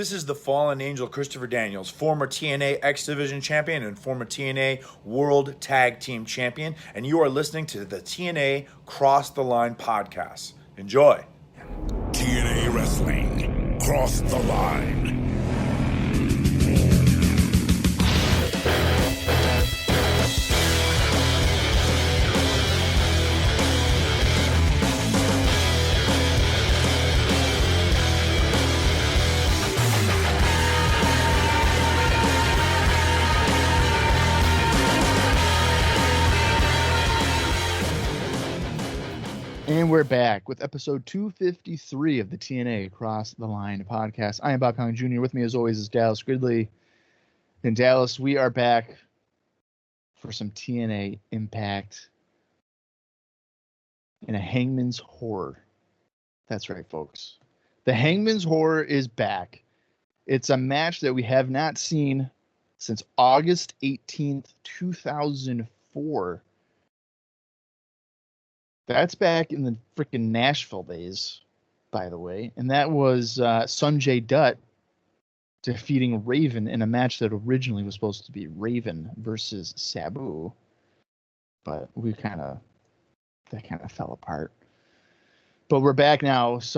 This is the Fallen Angel Christopher Daniels, former TNA X Division champion and former TNA World Tag Team champion, and you are listening to the TNA Cross the Line podcast. Enjoy. TNA Wrestling, Cross the Line. And we're back with episode 253 of the TNA Cross the Line podcast. I am Colling Jr. With me, as always, is Dallas Gridley. In Dallas, we are back for some TNA Impact and a Hangman's Horror. That's right, folks. The Hangman's Horror is back. It's a match that we have not seen since August 18th, 2004. That's back in the freaking Nashville days, by the way. And that was Sanjay Dutt defeating Raven in a match that originally was supposed to be Raven versus Sabu. But that kind of fell apart. But we're back now just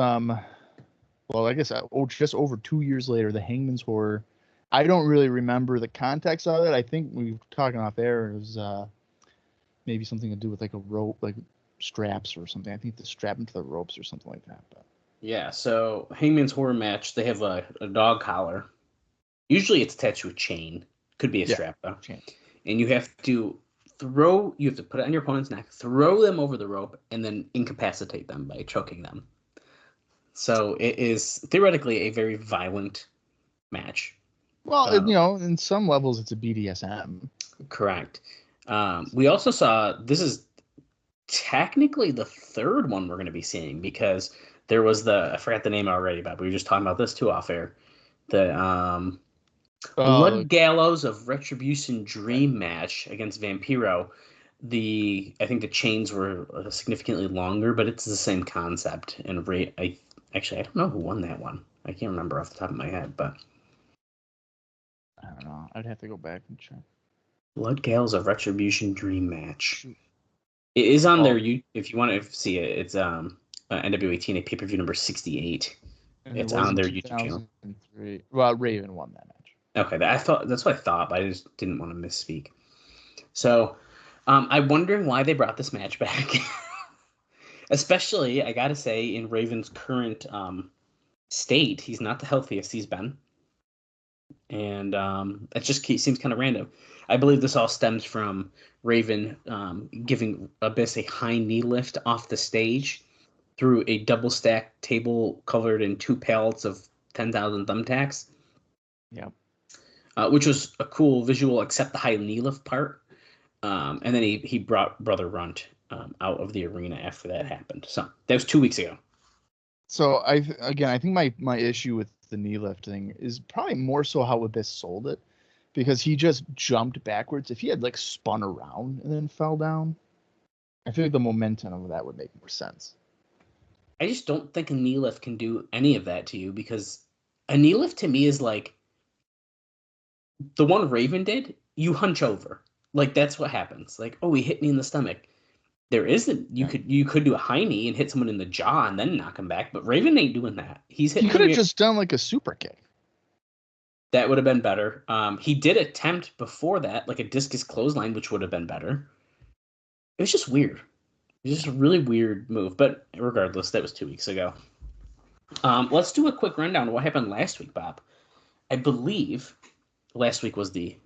over 2 years later, the Hangman's Horror. I don't really remember the context of it. I think we were talking off air. It was maybe something to do with like a rope, like straps or something. I think to strap into the ropes or something like that. But yeah, so Hangman's Horror match, they have a dog collar. Usually it's attached to a chain. Could be a strap though. Chain. And you have to put it on your opponent's neck, throw them over the rope, and then incapacitate them by choking them. So it is theoretically a very violent match. Well, in some levels it's a BDSM. Correct. We also saw, this is technically the third one we're going to be seeing, because there was I forgot the name already, but we were just talking about this too off air. The Blood Gallows of Retribution Dream match against Vampiro. I think the chains were significantly longer, but it's the same concept. And I don't know who won that one. I can't remember off the top of my head, but I don't know. I'd have to go back and check. Blood Gallows of Retribution Dream match. It is on there. If you want to see it, it's NWA TNA pay-per-view number 68. And it's on their YouTube channel. Well, Raven won that match. Okay, that's what I thought, but I just didn't want to misspeak. So, I'm wondering why they brought this match back. Especially, I gotta say, in Raven's current state, he's not the healthiest he's been. And it just seems kind of random. I believe this all stems from Raven giving Abyss a high knee lift off the stage through a double stacked table covered in 2 pallets of 10,000 thumbtacks. Yep. Which was a cool visual, except the high knee lift part. And then he brought Brother Runt out of the arena after that happened. So that was 2 weeks ago. So I think my issue with the knee lift thing is probably more so how Abyss sold it, because he just jumped backwards. If he had like spun around and then fell down, I feel like the momentum of that would make more sense. I just don't think a knee lift can do any of that to you, because a knee lift to me is like the one Raven did. You hunch over, like that's what happens. Like, oh, he hit me in the stomach. You could do a high knee and hit someone in the jaw and then knock him back, but Raven ain't doing that. He could have just done like a super kick. That would have been better. He did attempt before that, like a discus clothesline, which would have been better. It was just weird. It was just a really weird move, but regardless, that was 2 weeks ago. Let's do a quick rundown of what happened last week, Bob. I believe last week was the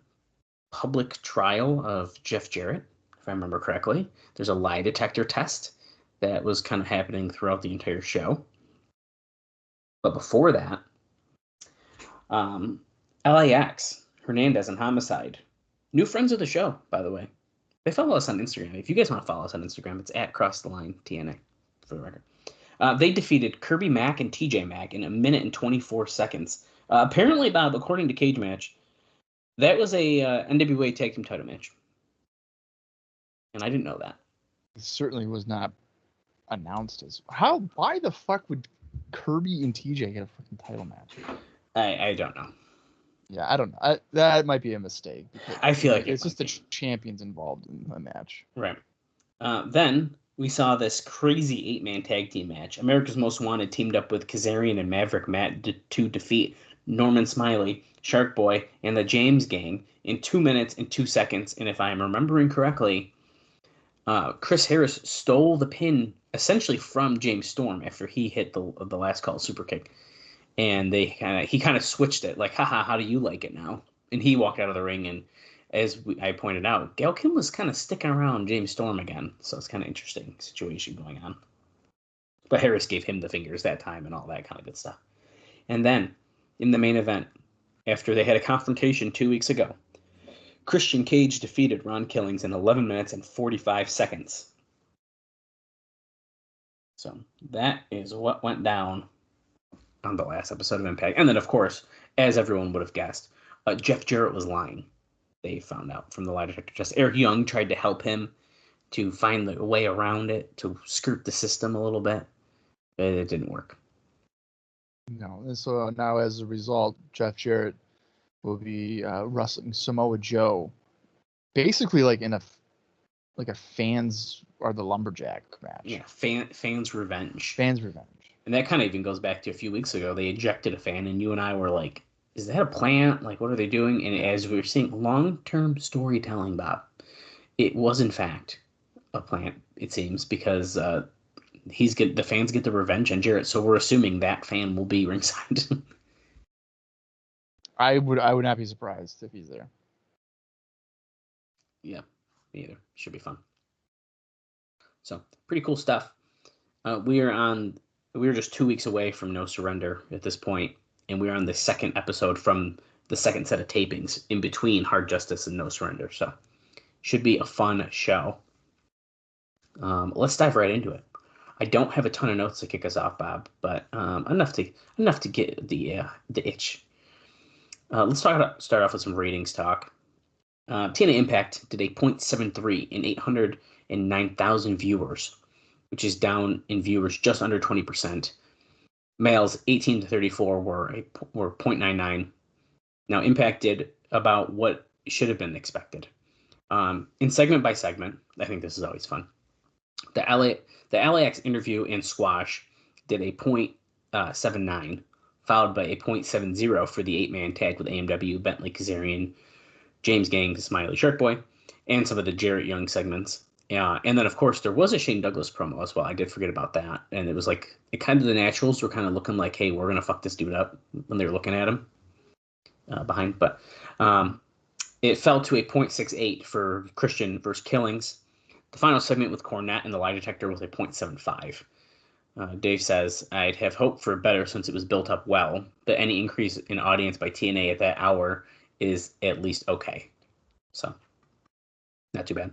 public trial of Jeff Jarrett, if I remember correctly. There's a lie detector test that was kind of happening throughout the entire show. But before that, LAX, Hernandez, and Homicide. New friends of the show, by the way. They follow us on Instagram. If you guys want to follow us on Instagram, it's @CrossTheLineTNA, for the record. They defeated Kirby Mack and TJ Mack in 1 minute and 24 seconds. Apparently, Bob, according to Cage Match, that was a NWA Tag Team title match. And I didn't know that. It certainly was not announced as... Why the fuck would Kirby and TJ get a fucking title match? I don't know. Yeah, I don't know. That might be a mistake. Because, I feel like it's just the champions involved in the match. Right. Then we saw this crazy 8-man tag team match. America's Most Wanted teamed up with Kazarian and Maverick Matt to defeat Norman Smiley, Shark Boy, and the James Gang in 2 minutes and 2 seconds. And if I'm remembering correctly, Chris Harris stole the pin essentially from James Storm after he hit the last call super kick. And he kind of switched it, like, haha, how do you like it now? And he walked out of the ring, and as I pointed out, Gail Kim was kind of sticking around James Storm again, so it's kind of interesting situation going on. But Harris gave him the fingers that time and all that kind of good stuff. And then, in the main event, after they had a confrontation 2 weeks ago, Christian Cage defeated Ron Killings in 11 minutes and 45 seconds. So that is what went down on the last episode of Impact. And then, of course, as everyone would have guessed, Jeff Jarrett was lying. They found out from the lie detector test. Eric Young tried to help him to find the way around it, to skirt the system a little bit, but it didn't work. No, and so now as a result, Jeff Jarrett will be wrestling Samoa Joe, basically like in a fans or the lumberjack match. Yeah, fans revenge. Fans revenge. And that kind of even goes back to a few weeks ago. They ejected a fan, and you and I were like, is that a plant? Like, what are they doing? And as we were seeing long-term storytelling, Bob, it was, in fact, a plant, it seems, because the fans get the revenge on Jarrett, so we're assuming that fan will be ringside. I would not be surprised if he's there. Yeah, me either. Should be fun. So, pretty cool stuff. We are just 2 weeks away from No Surrender at this point, and we're on the second episode from the second set of tapings in between Hard Justice and No Surrender. So, should be a fun show. Let's dive right into it. I don't have a ton of notes to kick us off, Bob, but enough to get the itch. Let's start off with some ratings talk. TNA Impact did a 0.73 in 809,000 viewers, which is down in viewers just under 20%. Males 18 to 34 were 0.99. Now, Impact did about what should have been expected. In segment by segment, I think this is always fun. The LAX interview and squash did a 0.79, followed by a 0.70 for the 8-man tag with AMW, Bentley, Kazarian, James Gang, Smiley, Shark Boy, and some of the Jarrett Young segments. And then, of course, there was a Shane Douglas promo as well. I did forget about that. And it was like, the Naturals were kind of looking like, hey, we're going to fuck this dude up when they were looking at him behind. But it fell to a 0.68 for Christian versus Killings. The final segment with Cornette and the lie detector was a 0.75. Dave says, I'd have hoped for better since it was built up well, but any increase in audience by TNA at that hour is at least okay. So, not too bad.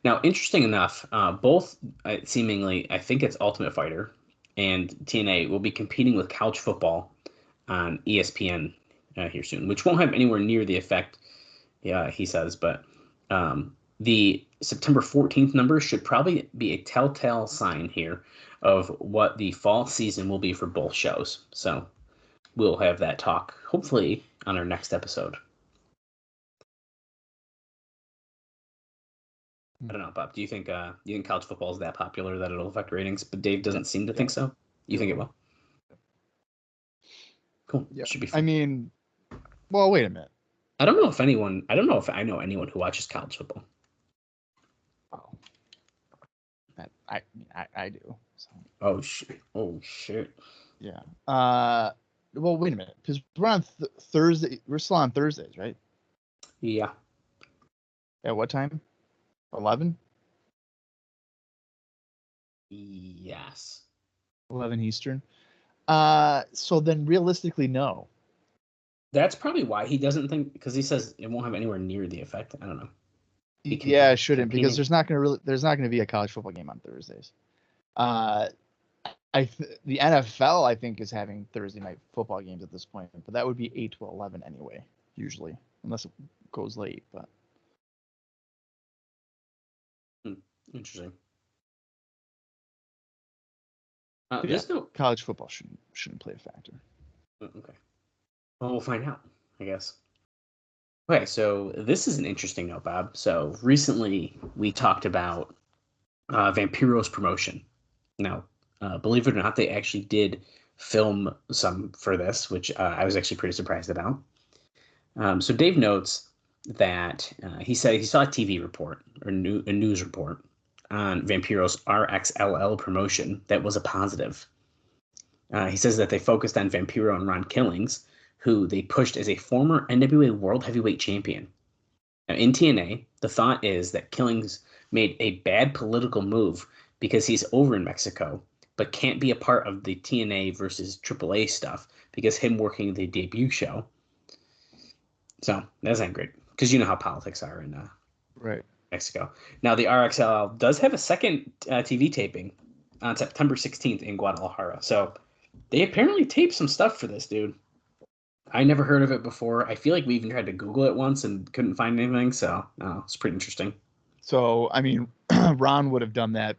Now, interesting enough, both seemingly, I think it's Ultimate Fighter and TNA will be competing with college football on ESPN here soon, which won't have anywhere near the effect, he says, but the September 14th numbers should probably be a telltale sign here of what the fall season will be for both shows. So we'll have that talk, hopefully, on our next episode. I don't know, Bob. Do you think college football is that popular that it'll affect ratings? But Dave doesn't seem to think so. You think it will? Cool. Yeah. Should be fun. I mean, well, wait a minute. I don't know if I know anyone who watches college football. I do. So. Oh shit. Yeah. Well, wait a minute, because we're on Thursday. We're still on Thursdays, right? Yeah. At what time? 11. Yes. 11 Eastern. So then, realistically, no. That's probably why he doesn't think, because he says it won't have anywhere near the effect. I don't know. Yeah, it shouldn't, because there's not going to be a college football game on Thursdays. The NFL, I think, is having Thursday night football games at this point, but that would be 8 to 11 anyway, usually, unless it goes late. But interesting. There's no college football shouldn't play a factor. Okay. Well, we'll find out, I guess. Okay, so this is an interesting note, Bob. So recently we talked about Vampiro's promotion. Now, believe it or not, they actually did film some for this, which I was actually pretty surprised about. So Dave notes that he said he saw a TV report or a news report on Vampiro's RXLL promotion that was a positive. He says that they focused on Vampiro and Ron Killings, who they pushed as a former NWA World Heavyweight Champion. Now, in TNA, the thought is that Killings made a bad political move because he's over in Mexico, but can't be a part of the TNA versus AAA stuff because him working the debut show. So that's not great because you know how politics are in Right. Mexico. Now, the RXL does have a second TV taping on September 16th in Guadalajara. So they apparently taped some stuff for this, dude. I never heard of it before. I feel like we even tried to Google it once and couldn't find anything. So it's pretty interesting. So, I mean, Ron would have done that,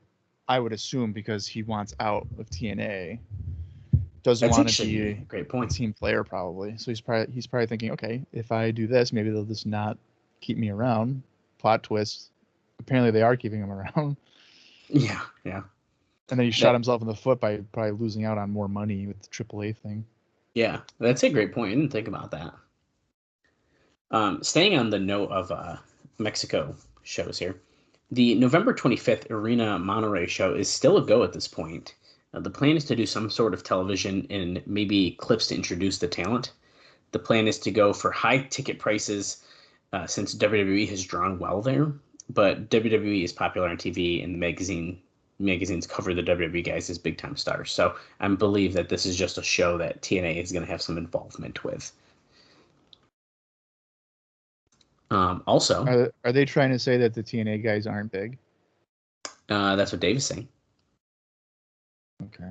I would assume, because he wants out of TNA. Doesn't That's want to actually be a great point. a team player, probably. So he's probably thinking, okay, if I do this, maybe they'll just not keep me around. Plot twist. Apparently, they are keeping him around. Yeah. And then he shot himself in the foot by probably losing out on more money with the AAA thing. Yeah, that's a great point. I didn't think about that. Staying on the note of Mexico shows here, the November 25th Arena Monterrey show is still a go at this point. The plan is to do some sort of television and maybe clips to introduce the talent. The plan is to go for high ticket prices since WWE has drawn well there, but WWE is popular on TV and the magazines cover the WWE guys as big time stars. So I believe that this is just a show that TNA is going to have some involvement with. Also, Are they trying to say that the TNA guys aren't big? that's what Dave is saying. Okay.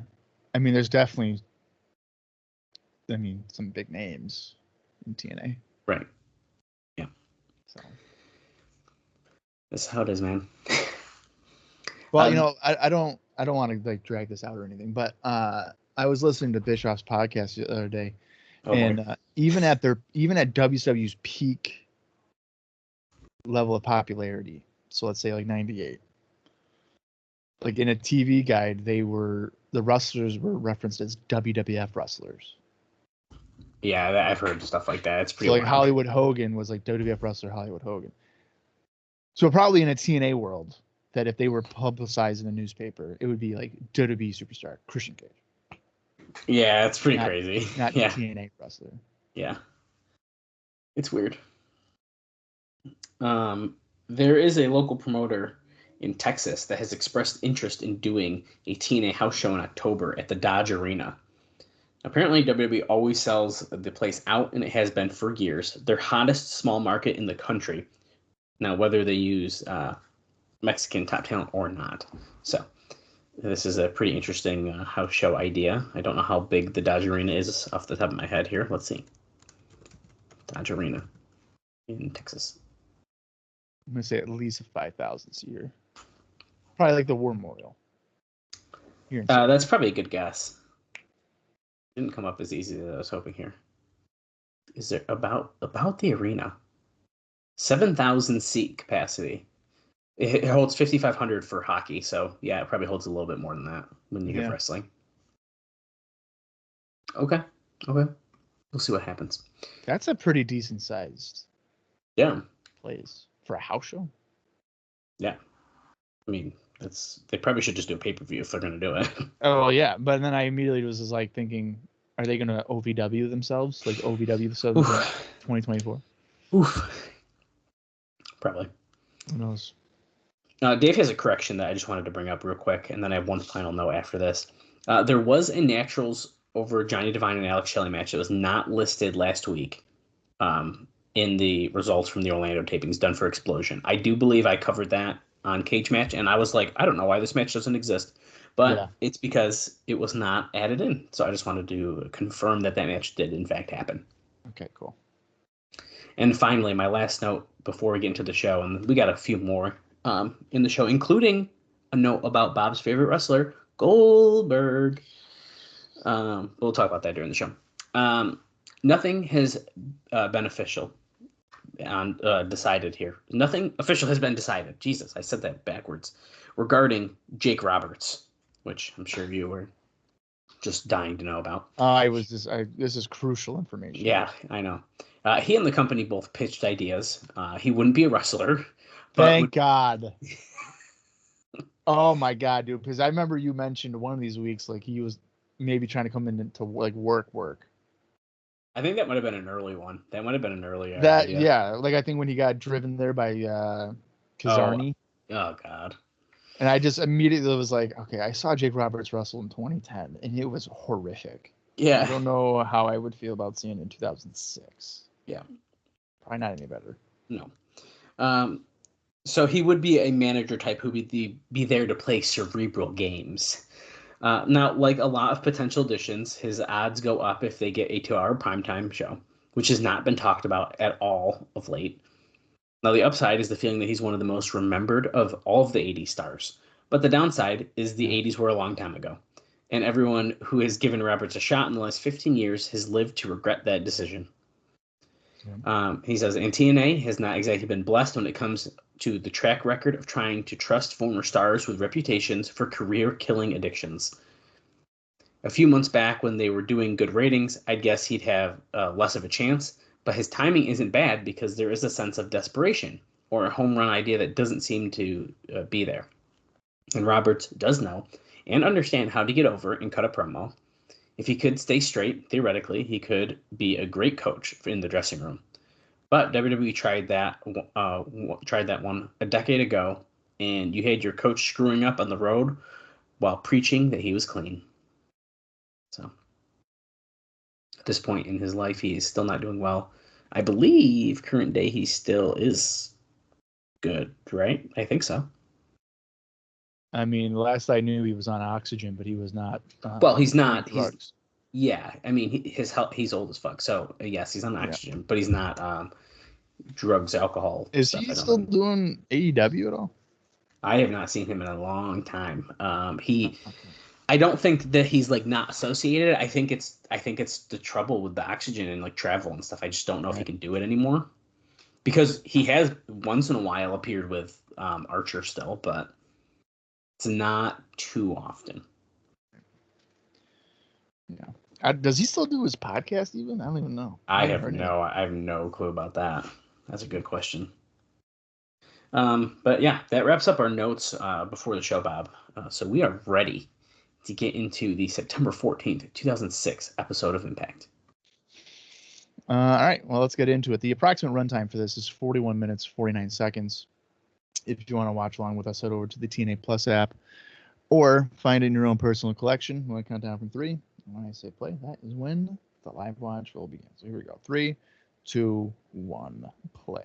I mean, there's definitely, some big names in TNA. Right. Yeah. So. That's how it is, man. Well, I don't want to like drag this out or anything, but I was listening to Bischoff's podcast the other day, and even at WCW's peak level of popularity, so let's say like 98, like in a TV guide, the wrestlers were referenced as WWF wrestlers. Yeah, I've heard stuff like that. It's pretty. So like Hollywood Hogan was like WWF wrestler Hollywood Hogan. So probably in a TNA world, that if they were publicized in a newspaper, it would be like WWE superstar Christian Cage. Yeah, it's pretty crazy. Not TNA wrestler. Yeah, it's weird. There is a local promoter in Texas that has expressed interest in doing a TNA house show in October at the Dodge Arena. Apparently, WWE always sells the place out, and it has been for years. Their hottest small market in the country. Now, whether they use Mexican top talent or not. So, this is a pretty interesting house show idea. I don't know how big the Dodge Arena is off the top of my head here. Let's see. Dodge Arena in Texas. I'm going to say at least 5,000 a year. Probably like the War Memorial. That's probably a good guess. Didn't come up as easy as I was hoping here. Is there about the arena? 7,000 seat capacity. It holds 5,500 for hockey, so yeah, it probably holds a little bit more than that when you have wrestling. Okay. We'll see what happens. That's a pretty decent sized place for a house show. Yeah. I mean, they probably should just do a pay-per-view if they're going to do it. Oh, yeah. But then I immediately was just like thinking, are they going to OVW themselves? Like OVW themselves in 2024? Oof. Probably. Who knows? Dave has a correction that I just wanted to bring up real quick, and then I have one final note after this. There was a Naturals over Johnny Devine and Alex Shelley match that was not listed last week in the results from the Orlando tapings done for Explosion. I do believe I covered that on Cage Match, and I was like, I don't know why this match doesn't exist. But it's because it was not added in. So I just wanted to confirm that match did, in fact, happen. Okay, cool. And finally, my last note before we get into the show, and we got a few more in the show, including a note about Bob's favorite wrestler, Goldberg. We'll talk about that during the show. Nothing has been official on decided here. Nothing official has been decided. Jesus, I said that backwards. Regarding Jake Roberts, which I'm sure you were just dying to know about. This is crucial information. Yeah, I know. He and the company both pitched ideas. He wouldn't be a wrestler. But Thank God. Oh my God, dude! Because I remember you mentioned one of these weeks, like he was maybe trying to come in to like work. I think that might have been an early one. That might have been an earlier idea. idea. Yeah, like I think when he got driven there by Kazarian. Oh God. And I just immediately was like, okay, I saw Jake Roberts wrestle in 2010, and it was horrific. Yeah. I don't know how I would feel about seeing it in 2006. Yeah. Probably not any better. No. So he would be a manager type who would be there to play cerebral games. Now, like a lot of potential additions, his odds go up if they get a 2-hour primetime show, which has not been talked about at all of late. Now, the upside is the feeling that he's one of the most remembered of all of the 80s stars. But the downside is the 80s were a long time ago. And everyone who has given Roberts a shot in the last 15 years has lived to regret that decision. He says, and TNA has not exactly been blessed when it comes to the track record of trying to trust former stars with reputations for career-killing addictions. A few months back, when they were doing good ratings, I'd guess he'd have less of a chance, but his timing isn't bad because there is a sense of desperation or a home run idea that doesn't seem to be there. And Roberts does know and understand how to get over and cut a promo. If he could stay straight, theoretically, he could be a great coach in the dressing room. But WWE tried that one a decade ago, and you had your coach screwing up on the road while preaching that he was clean. So, at this point in his life, he is still not doing well. I believe current day he still is good, right? I think so. I mean, last I knew he was on oxygen, but he was not. Well, he's not. Yeah, I mean, he's old as fuck. So yes, he's on oxygen, but he's not drugs, alcohol. Is he still doing AEW at all? I have not seen him in a long time. I don't think that he's like not associated. I think it's the trouble with the oxygen and like travel and stuff. I just don't know if he can do it anymore because he has once in a while appeared with Archer still, but it's not too often. Yeah. Does he still do his podcast even? I don't even know. I have no clue about that. That's a good question. But yeah, that wraps up our notes before the show, Bob. So we are ready to get into the September 14th, 2006 episode of Impact. All right, well, let's get into it. The approximate runtime for this is 41 minutes, 49 seconds. If you want to watch along with us, head over to the TNA Plus app or find it in your own personal collection. I'm going to count down from 3. When I say play, that is when the live watch will begin. So here we go. 3, 2, 1, play.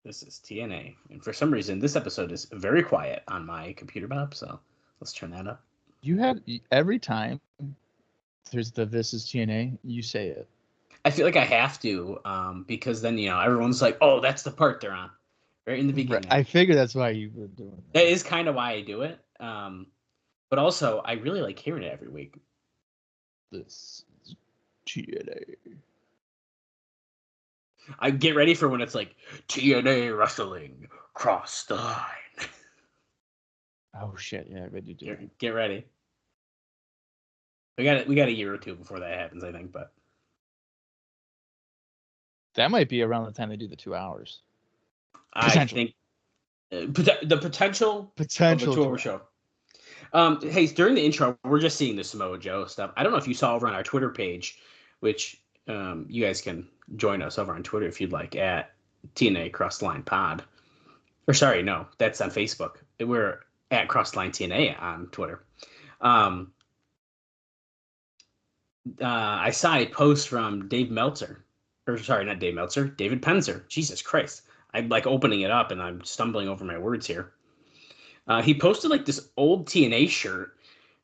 This is TNA. And for some reason, this episode is very quiet on my computer, Bob. So let's turn that up. You had every time there's the "This is TNA," you say it. I feel like I have to because then, everyone's like, oh, that's the part they're on. Right in the beginning. Right. I figure that's why you were doing that. That is kind of why I do it. But also, I really like hearing it every week. This is TNA. I get ready for when it's like, TNA wrestling, cross the line. Oh, shit. Yeah, I bet you do. Get ready. We got a year or two before that happens, I think, but. That might be around the time they do the 2 hours. I think the potential of a 2-hour show. Hey, during the intro, we're just seeing the Samoa Joe stuff. I don't know if you saw over on our Twitter page, which you guys can join us over on Twitter if you'd like at TNA Crossline Pod. Or sorry, no, that's on Facebook. We're at Crossline TNA on Twitter. I saw a post from Dave Meltzer. Or sorry, not Dave Meltzer, David Penzer. Jesus Christ. I'm like opening it up and I'm stumbling over my words here. He posted like this old TNA shirt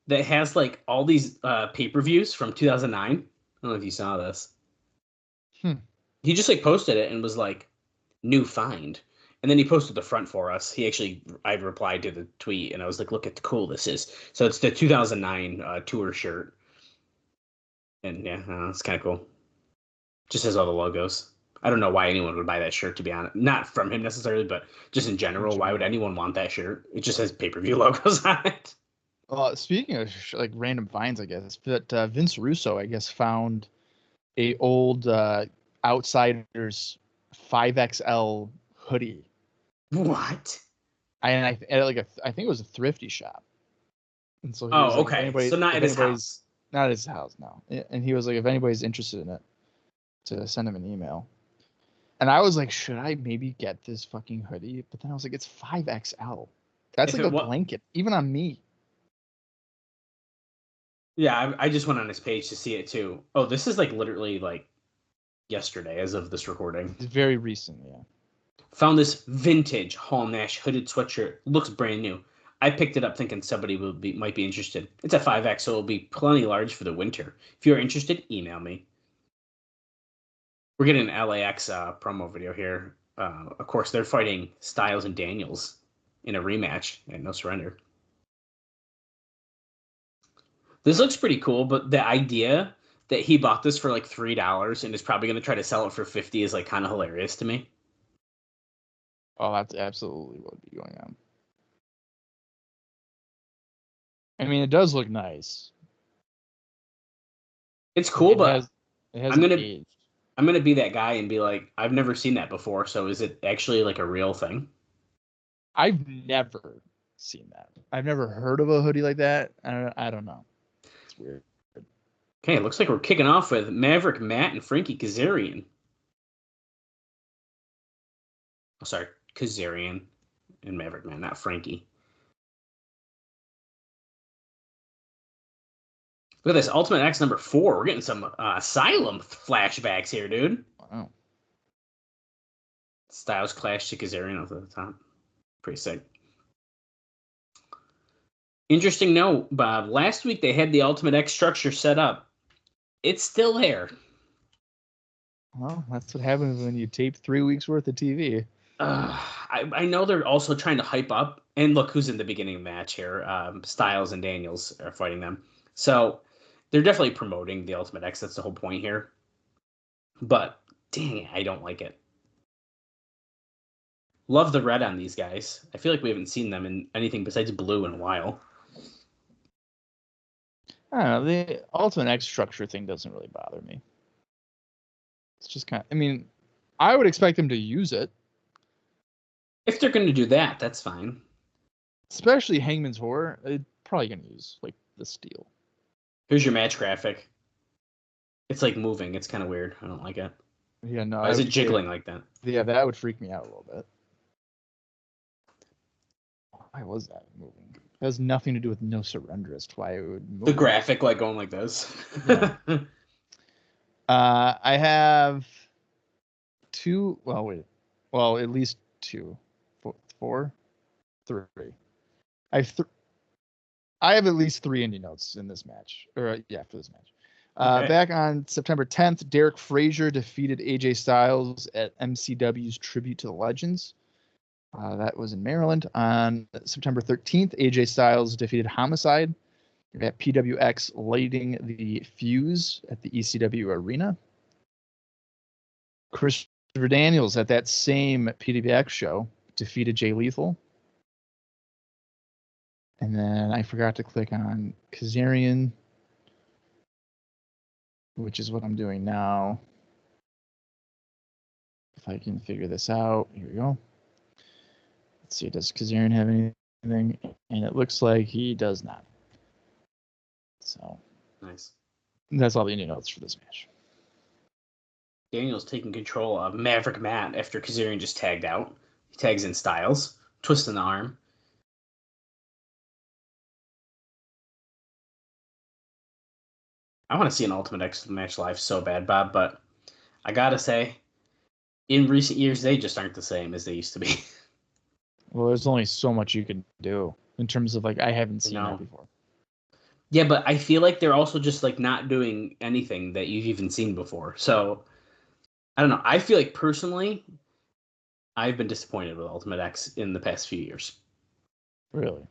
that has like all these pay-per-views from 2009. I don't know if you saw this. He just like posted it and was like, new find. And then he posted the front for us. I replied to the tweet and I was like, look at how cool this is. So it's the 2009 tour shirt. And yeah, it's kind of cool. Just has all the logos. I don't know why anyone would buy that shirt, to be honest. Not from him necessarily, but just in general. Why would anyone want that shirt? It just has pay-per-view logos on it. Speaking of like random finds, I guess, but Vince Russo, I guess, found a old Outsiders 5XL hoodie. What? I think it was a thrifty shop. And so he was Oh, like, okay. So not at his house. Not at his house, no. And he was like, if anybody's interested in it, to send him an email. And I was like, should I maybe get this fucking hoodie? But then I was like, it's 5XL. That's If like a it wa- blanket, even on me. Yeah, I just went on his page to see it too. Oh, this is like literally like yesterday, as of this recording. It's very recent, yeah. Found this vintage Hall Nash hooded sweatshirt. Looks brand new. I picked it up thinking somebody might be interested. It's a 5X, so it'll be plenty large for the winter. If you're interested, email me. We're getting an LAX promo video here. Of course, they're fighting Styles and Daniels in a rematch at No Surrender. This looks pretty cool, but the idea that he bought this for like $3 and is probably going to try to sell it for $50 is like kind of hilarious to me. Oh, that's absolutely what would be going on. I mean, it does look nice. It's cool, but it has I'm gonna aged. I'm gonna be that guy and be like, I've never seen that before. So is it actually like a real thing? I've never seen that. I've never heard of a hoodie like that. I don't know. It's weird. Okay, it looks like we're kicking off with Maverick Matt and Frankie Kazarian. Oh, sorry, Kazarian and Maverick Matt, not Frankie. Look at this, Ultimate X number 4. We're getting some Asylum flashbacks here, dude. Wow. Styles clash to Kazarian off the top. Pretty sick. Interesting note, Bob. Last week they had the Ultimate X structure set up. It's still there. Well, that's what happens when you tape 3 weeks worth of TV. I know they're also trying to hype up. And look who's in the beginning of the match here. Styles and Daniels are fighting them. So they're definitely promoting the Ultimate X. That's the whole point here. But dang it, I don't like it. Love the red on these guys. I feel like we haven't seen them in anything besides blue in a while. I don't know. The Ultimate X structure thing doesn't really bother me. It's just kind of, I mean, I would expect them to use it. If they're going to do that, that's fine. Especially Hangman's Horror. They're probably going to use like the steel. Here's your match graphic. It's like moving. It's kind of weird. I don't like it. Yeah, no. Why is it jiggling like that? Yeah, that would freak me out a little bit. Why was that moving? It has nothing to do with No Surrender as to why it would move. The graphic like going like this. Yeah. I have two. Well, wait. Well, at least two. Four? Three. I have at least 3 indie notes in this match. For this match. Okay. Back on September 10th, Derek Frazier defeated AJ Styles at MCW's Tribute to the Legends. That was in Maryland. On September 13th, AJ Styles defeated Homicide at PWX, lighting the fuse at the ECW Arena. Christopher Daniels at that same PWX show defeated Jay Lethal. And then I forgot to click on Kazarian, which is what I'm doing now. If I can figure this out, here we go. Let's see, does Kazarian have anything? And it looks like he does not. So Nice. that's all the indie notes for this match. Daniel's taking control of Maverick Matt after Kazarian just tagged out. He tags in Styles, twisting the arm. I want to see an Ultimate X match live so bad, Bob, but I gotta say, in recent years, they just aren't the same as they used to be. Well, there's only so much you can do in terms of like I haven't seen that before. Yeah, but I feel like they're also just like not doing anything that you've even seen before. So I don't know. I feel like personally, I've been disappointed with Ultimate X in the past few years. Really?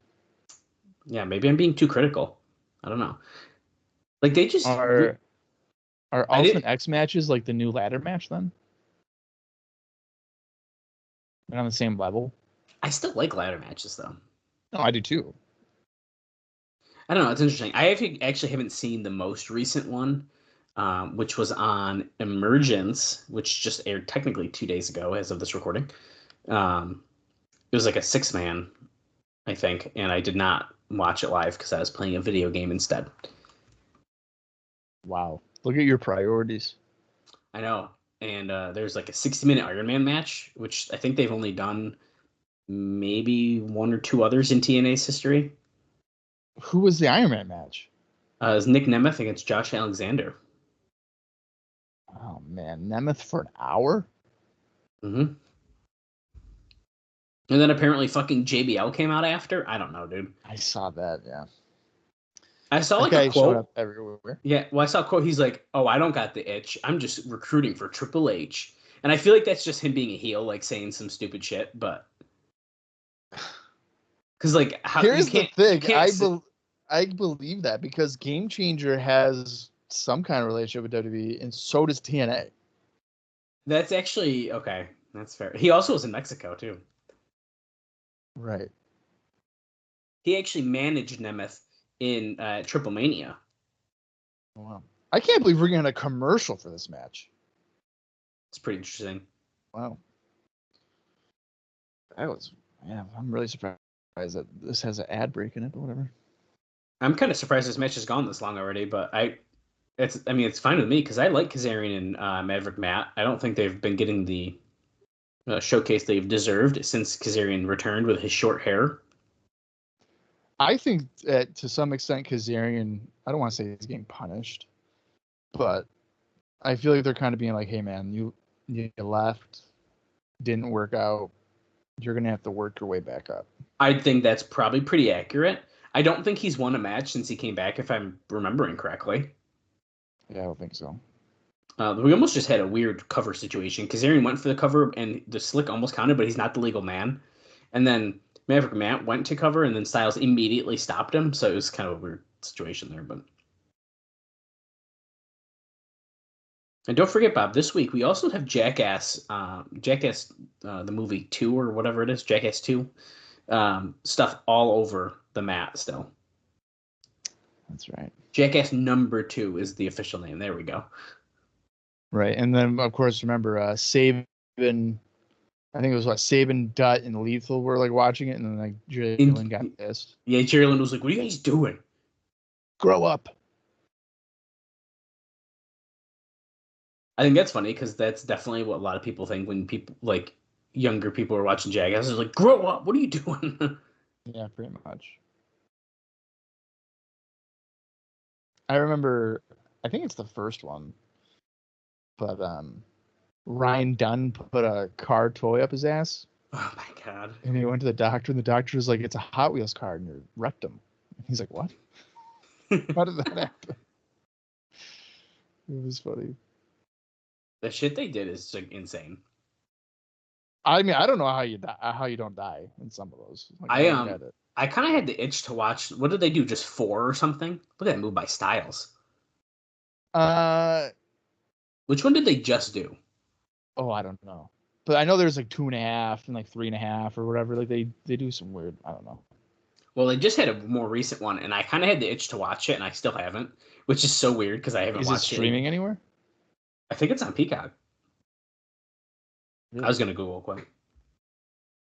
Yeah, maybe I'm being too critical. I don't know. Like they just Are Ultimate X matches like the new ladder match then? And on the same level? I still like ladder matches though. No, I do too. I don't know. It's interesting. Actually haven't seen the most recent one, which was on Emergence, which just aired technically 2 days ago as of this recording. It was like a 6-man, I think, and I did not watch it live because I was playing a video game instead. Wow. Look at your priorities. I know. And there's like a 60-minute Iron Man match, which I think they've only done maybe 1 or 2 others in TNA's history. Who was the Iron Man match? It was Nick Nemeth against Josh Alexander. Oh, man. Nemeth for an hour? Mm-hmm. And then apparently fucking JBL came out after. I don't know, dude. I saw that, yeah. I saw like a quote. Up everywhere. Yeah, well, I saw a quote. He's like, "Oh, I don't got the itch. I'm just recruiting for Triple H." And I feel like that's just him being a heel, like saying some stupid shit. But because like, here's the thing, I believe that because Game Changer has some kind of relationship with WWE, and so does TNA. That's actually okay. That's fair. He also was in Mexico too. Right. He actually managed Nemeth in Triple Mania. Wow. I can't believe we're getting a commercial for this match. It's pretty interesting. Wow. I'm really surprised that this has an ad break in it, but whatever. I'm kind of surprised this match has gone this long already, but it's fine with me because I like Kazarian and Maverick Matt. I don't think they've been getting the showcase they've deserved since Kazarian returned with his short hair. I think that to some extent Kazarian, I don't want to say he's getting punished, but I feel like they're kind of being like, hey man, you left, didn't work out, you're going to have to work your way back up. I think that's probably pretty accurate. I don't think he's won a match since he came back, if I'm remembering correctly. Yeah, I don't think so. We almost just had a weird cover situation. Kazarian went for the cover, and the slick almost counted, but he's not the legal man. And then Maverick Matt went to cover, and then Styles immediately stopped him. So it was kind of a weird situation there. But and don't forget, Bob, this week we also have Jackass, the movie 2 or whatever it is, Jackass 2, stuff all over the mat still. That's right. Jackass number 2 is the official name. There we go. Right, and then of course remember Sabin. I think it was Sabin, Dutt, and Lethal were like watching it, and then like Jalen got pissed. Yeah, Jalen was like, "What are you guys doing? Grow up." I think that's funny because that's definitely what a lot of people think when people like younger people are watching Jackass. They're like, "Grow up! What are you doing?" Yeah, pretty much. I remember. I think it's the first one. But Ryan Dunn put a car toy up his ass. Oh my god! And he went to the doctor, and the doctor was like, "It's a Hot Wheels car in your rectum." And he's like, "What? How did that happen?" It was funny. The shit they did is like insane. I mean, I don't know how you die, how you don't die in some of those. Like, I kind of had the itch to watch. What did they do? Just 4 or something? Look at that move by Styles. Which one did they just do? Oh, I don't know. But I know there's like 2.5 and like 3.5 or whatever. Like they do some weird. I don't know. Well, they just had a more recent one, and I kind of had the itch to watch it, and I still haven't, which is so weird because I haven't watched it. Is it streaming anywhere? I think it's on Peacock. Really? I was gonna Google quick.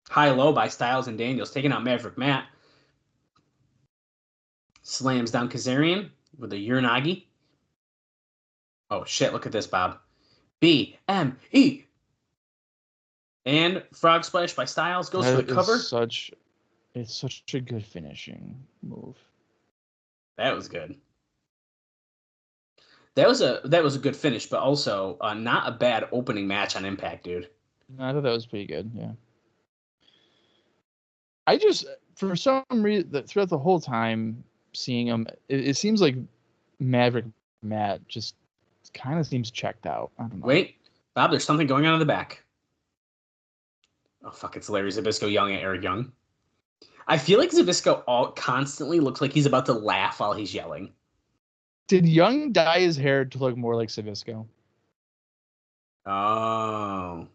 High low by Styles and Daniels taking out Maverick Matt. Slams down Kazarian with a Uranagi. Oh shit! Look at this, Bob. BME. And frog splash by Styles goes for the cover. It's such a good finishing move. That was good. That was a good finish, but also not a bad opening match on Impact, dude. I thought that was pretty good. Yeah. I just, for some reason, throughout the whole time seeing him, it seems like Maverick Matt just kind of seems checked out. I don't know. Wait, Bob, there's something going on in the back. Oh, fuck, it's Larry Zbyszko yelling at Eric Young. I feel like Zbyszko constantly looks like he's about to laugh while he's yelling. Did Young dye his hair to look more like Sabisco? Oh.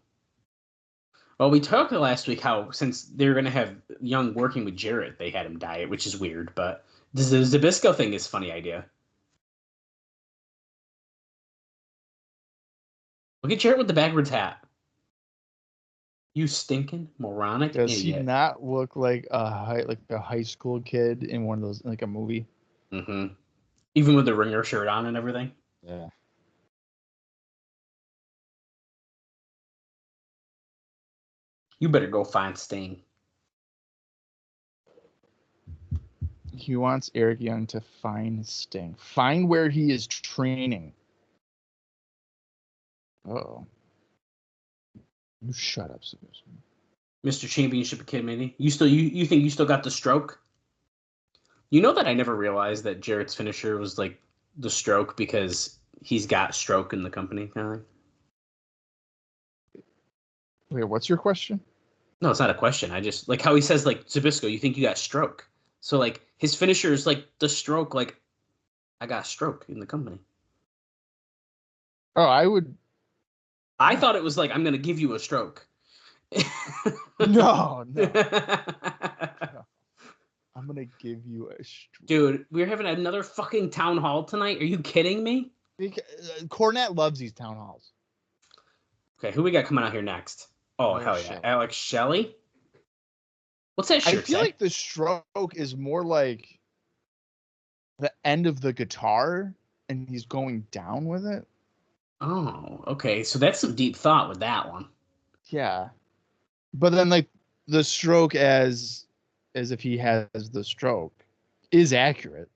Well, we talked last week how since they're going to have Young working with Jarrett, they had him dye it, which is weird. But the Zabisco thing is a funny idea. Look at Jarrett with the backwards hat. You stinking moronic Does idiot. he not look like a high school kid in one of those, like a movie? Mm-hmm. Even with the ringer shirt on and everything. Yeah. You better go find Sting. He wants Eric Young to find Sting. Find where he is training. Uh-oh. You shut up, Sabisco. Mr. Championship Committee. You think you still got the stroke? You know that I never realized that Jarrett's finisher was like the stroke because he's got stroke in the company kind of thing. Wait, what's your question? No, it's not a question. I just like how he says like Zabisco, you think you got stroke. So like his finisher is like the stroke, like I got stroke in the company. Oh, I would. I thought it was like I'm gonna give you a stroke. No. I'm gonna give you a stroke. Dude, we're having another fucking town hall tonight. Are you kidding me? Because, Cornette loves these town halls. Okay, who we got coming out here next? Oh, hell yeah. Shelley. Alex Shelley? What's that shirt I feel say? like the stroke is more like the end of the guitar and he's going down with it. Oh, okay. So that's some deep thought with that one. Yeah. But then like the stroke as if he has the stroke is accurate.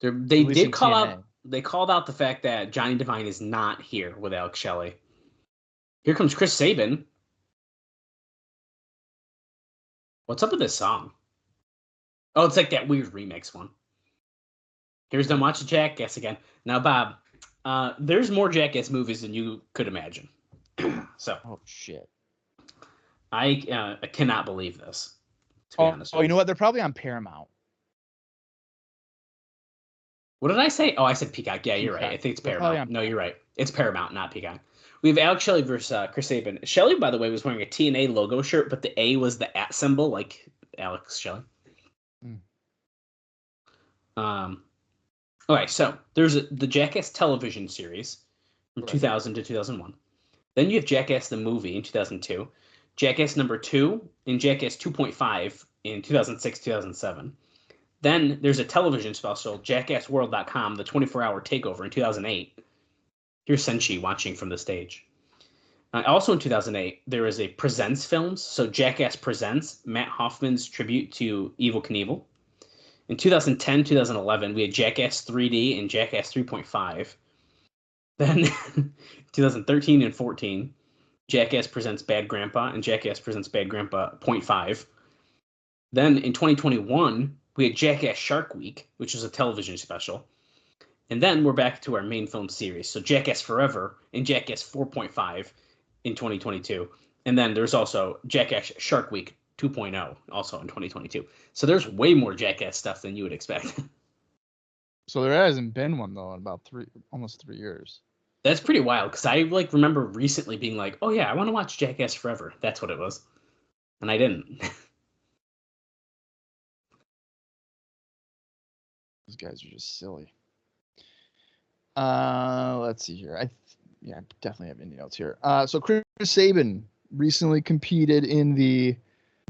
They least did in call TNA. out they called out the fact that Johnny Devine is not here with Alex Shelley. Here comes Chris Sabin. What's up with this song? Oh, it's like that weird remix one. Here's Don't Watch the Jackass again. Now, Bob, there's more Jackass movies than you could imagine. So, Oh shit. I cannot believe this. To be honest with you know what? They're probably on Paramount. What did I say? Oh, I said Peacock. Yeah, you're right. Peacock. I think it's They're probably Paramount. on No, you're right. It's Paramount, not Peacock. We have Alex Shelley versus Chris Sabin. Shelley, by the way, was wearing a TNA logo shirt, but the A was the @ symbol, like Alex Shelley. Okay, so there's the Jackass television series from 2000 to 2001. Then you have Jackass the movie in 2002, Jackass number 2, and Jackass 2.5 in 2006, 2007. Then there's a television special, JackassWorld.com, the 24-hour takeover in 2008. Here's Senshi watching from the stage. Also in 2008, there was a Presents films, so Jackass Presents, Matt Hoffman's tribute to Evel Knievel. In 2010, 2011, we had Jackass 3D and Jackass 3.5. Then 2013 and 14, Jackass Presents Bad Grandpa and Jackass Presents Bad Grandpa 0.5. Then in 2021, we had Jackass Shark Week, which was a television special. And then we're back to our main film series. So Jackass Forever and Jackass 4.5 in 2022. And then there's also Jackass Shark Week 2.0 also in 2022. So there's way more Jackass stuff than you would expect. So there hasn't been one though in about almost 3 years. That's pretty wild because I like remember recently being like, oh yeah, I want to watch Jackass Forever. That's what it was. And I didn't. These guys are just silly. Let's see here. I definitely have any notes here. So Chris Sabin recently competed in the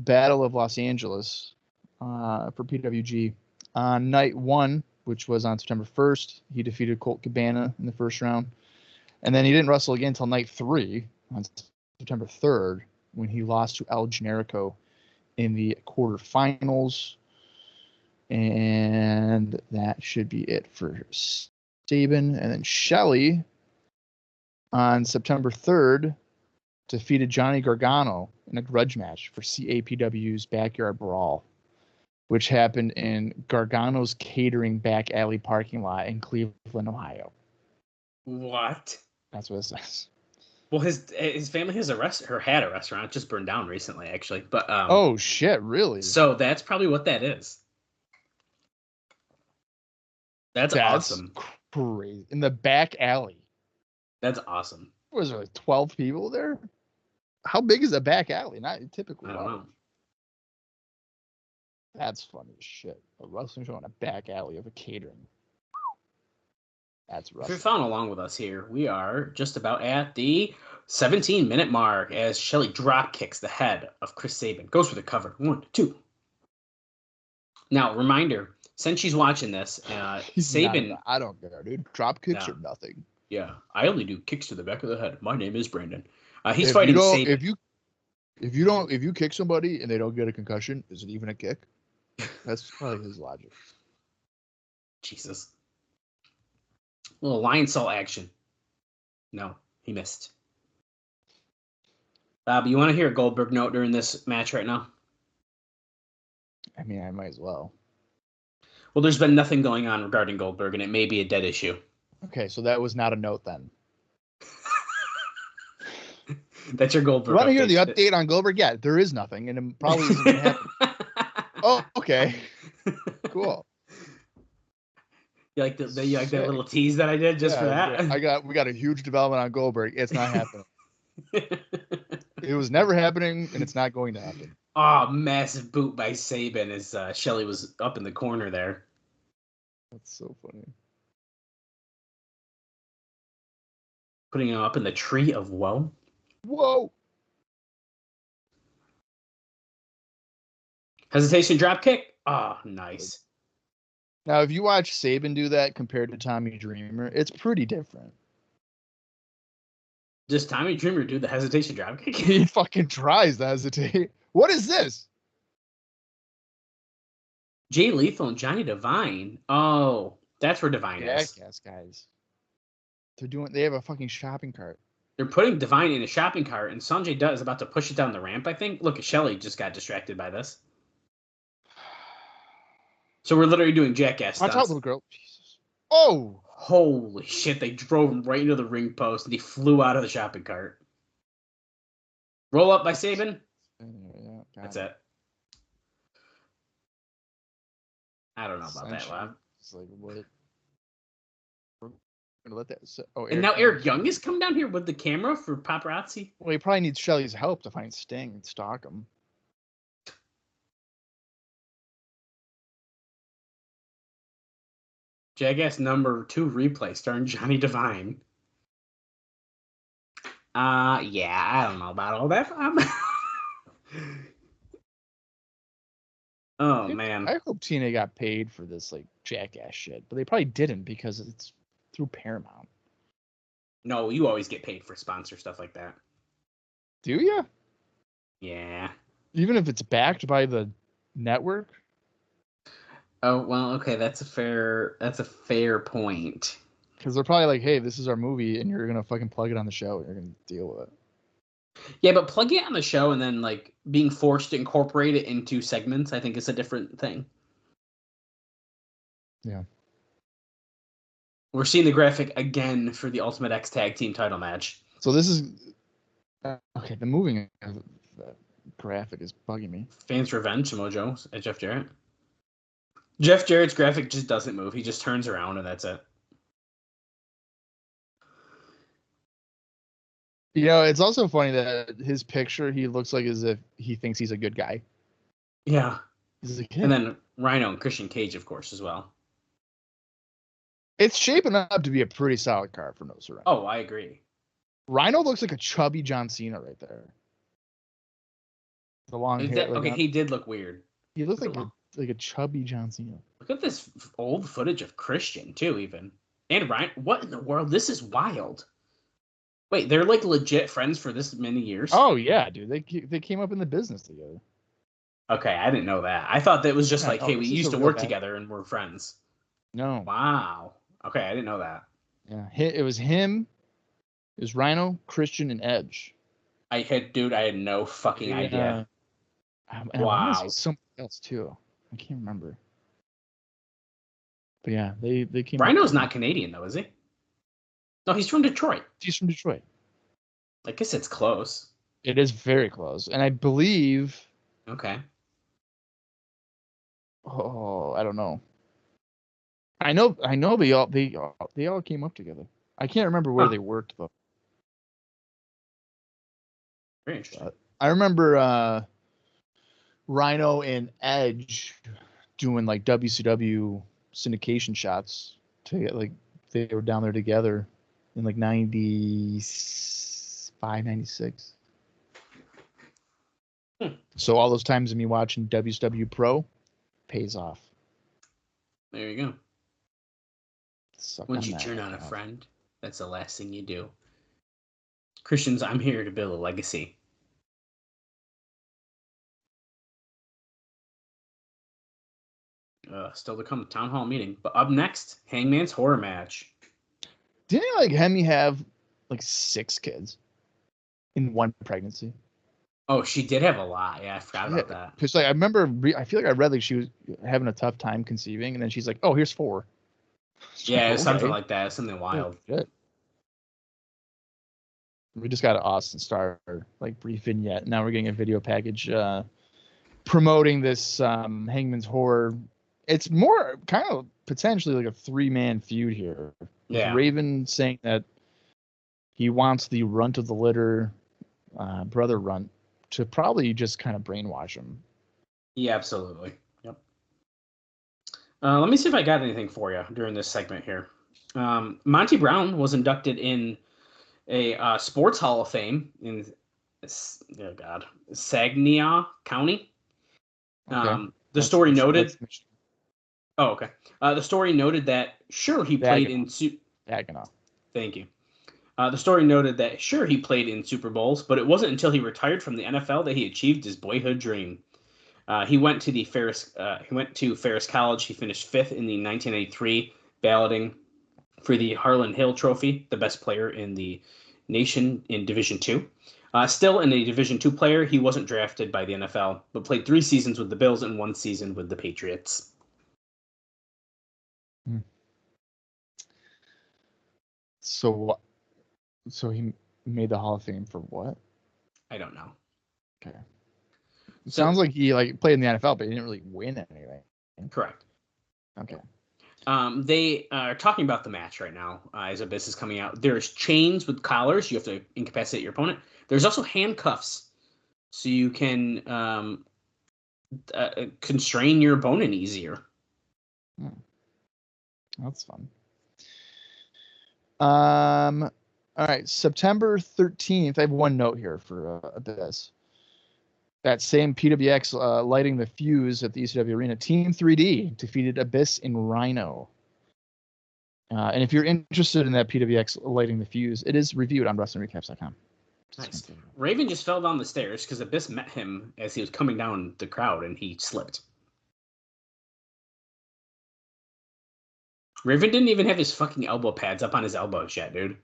Battle of Los Angeles for PWG on night 1, which was on September 1st. He defeated Colt Cabana in the first round, and then he didn't wrestle again until night 3 on September 3rd when he lost to El Generico in the quarterfinals. And that should be it for Sabin. And then Shelley on September 3rd defeated Johnny Gargano in a grudge match for CAPW's Backyard Brawl, which happened in Gargano's Catering back alley parking lot in Cleveland, Ohio. What? That's what it says. Well, his family had a restaurant. It just burned down recently, actually. But oh shit, really? So that's probably what that is. That's awesome. Crazy. In the back alley. That's awesome. Was there like 12 people there? How big is a back alley? Not typically. I don't know. That's funny as shit. A wrestling show in a back alley of a catering. That's rough. If you're following along with us here, we are just about at the 17-minute mark as Shelley drop kicks the head of Chris Sabin. Goes for the cover. 1, 2. Now, reminder, since she's watching this, Sabin... I don't care, dude. Drop kicks are nothing. Yeah, I only do kicks to the back of the head. My name is Brandon. He's fighting Sabin. If you kick somebody and they don't get a concussion, is it even a kick? That's probably his logic. Jesus. A little lion salt action. No, he missed. Bob, you want to hear a Goldberg note during this match right now? I mean, I might as well. Well, there's been nothing going on regarding Goldberg, and it may be a dead issue. Okay, so that was not a note then. That's your Goldberg. You want to hear the update on Goldberg? Yeah, there is nothing, and it probably isn't going to happen. Oh, okay. Cool. You like that little tease that I did just for that? We got a huge development on Goldberg. It's not happening. It was never happening, and it's not going to happen. Oh, massive boot by Sabin as Shelley was up in the corner there. That's so funny. Putting him up in the tree of woe. Whoa. Hesitation drop kick. Oh, nice. Now, if you watch Sabin do that compared to Tommy Dreamer, it's pretty different. Does Tommy Dreamer do the hesitation drop kick? He fucking tries to hesitate. What is this? Jay Lethal and Johnny Devine. Oh, that's where Devine is. Jackass guys. They have a fucking shopping cart. They're putting Devine in a shopping cart, and Sanjay Dutt is about to push it down the ramp, I think. Look, Shelley just got distracted by this. So we're literally doing jackass stunts. Watch out, little girl. Jesus. Oh! Holy shit, they drove him right into the ring post, and he flew out of the shopping cart. Roll up by Sabin. Yeah, that's it. I don't know about that, Lab. It's like, what? We're gonna let that... and now Eric Young has come down here with the camera for Paparazzi? Well, he probably needs Shelley's help to find Sting and stalk him. Jackass number 2 replay starring Johnny Devine. Yeah, I don't know about all that. Oh, man. I hope TNA got paid for this, like, Jackass shit, but they probably didn't because it's through Paramount. No, you always get paid for sponsor stuff like that. Do you? Yeah. Even if it's backed by the network? Oh, well, okay, that's a fair point. Because they're probably like, hey, this is our movie, and you're going to fucking plug it on the show, and you're going to deal with it. Yeah, but plugging it on the show and then, like, being forced to incorporate it into segments, I think is a different thing. Yeah. We're seeing the graphic again for the Ultimate X Tag Team title match. So this is... okay, the moving of the graphic is bugging me. Fans Revenge, Samoa Joe and Jeff Jarrett. Jeff Jarrett's graphic just doesn't move. He just turns around and that's it. You know, it's also funny that his picture, he looks like as if he thinks he's a good guy. Yeah. He's like, hey. And then Rhino and Christian Cage, of course, as well. It's shaping up to be a pretty solid card for No Surrender. Oh, I agree. Rhino looks like a chubby John Cena right there. The long hair. Okay, he did look weird. He looked like a chubby John Cena. Look at this old footage of Christian, too, even. And Ryan, what in the world? This is wild. Wait, they're like legit friends for this many years? Oh, yeah, dude. They came up in the business together. Okay, I didn't know that. I thought that was just hey, we used to work together and we're friends. No. Wow. Okay, I didn't know that. Yeah, it was him. It was Rhino, Christian, and Edge. I had no fucking idea. Wow. Something else, too. I can't remember. But yeah, they came. Rhino's not Canadian, though, is he? No, he's from Detroit. He's from Detroit. I guess it's close. It is very close. And I believe... Okay. Oh, I don't know. I know, they all came up together. I can't remember where Huh. they worked though. Very interesting. I remember Rhino and Edge doing like WCW syndication shots to get like they were down there together in like 95, 96. So all those times of me watching WCW Pro pays off. There you go. Suck Once on you that, turn on a Rhino. friend, that's the last thing you do. Christians, I'm here to build a legacy. Still to come, town hall meeting. But up next, Hangman's horror match. Didn't like Hemi have like 6 kids in one pregnancy? Oh, she did have a lot. Yeah, I forgot about that. Because like I remember, I feel like I read like she was having a tough time conceiving, and then she's like, "Oh, here's 4." Yeah, Like, it's something okay. like that. Something wild. Shit. We just got an Austin Star like brief vignette. Now we're getting a video package promoting this Hangman's Horror. It's more kind of potentially like a 3-man feud here. With Yeah. Raven saying that he wants the runt of the litter, brother Runt, to probably just kind of brainwash him. Yeah, absolutely. Yep. Let me see if I got anything for you during this segment here. Monty Brown was inducted in a sports hall of fame in Saginaw County. Okay. The story noted. Michigan. Oh, okay. The story noted that sure he played in. Saginaw. Thank you. The story noted that sure he played in Super Bowls, but it wasn't until he retired from the NFL that he achieved his boyhood dream. He went to Ferris College. He finished 5th in the 1983 balloting for the Harlan Hill Trophy, the best player in the nation in Division II. Still in a Division II player, he wasn't drafted by the NFL, but played 3 seasons with the Bills and 1 season with the Patriots. So he made the Hall of Fame for what? I don't know. Okay. It sounds like he like played in the NFL, but he didn't really win anything. Correct. Okay. They are talking about the match right now as Abyss is coming out. There's chains with collars. You have to incapacitate your opponent. There's also handcuffs, so you can constrain your opponent easier. That's fun. All right, September 13th. I have one note here for Abyss. That same PWX lighting the fuse at the ECW Arena. Team 3D defeated Abyss and Rhino. And if you're interested in that PWX lighting the fuse, it is reviewed on WrestlingRecaps.com. Nice. Raven just fell down the stairs because Abyss met him as he was coming down the crowd and he slipped. Raven didn't even have his fucking elbow pads up on his elbows yet, dude.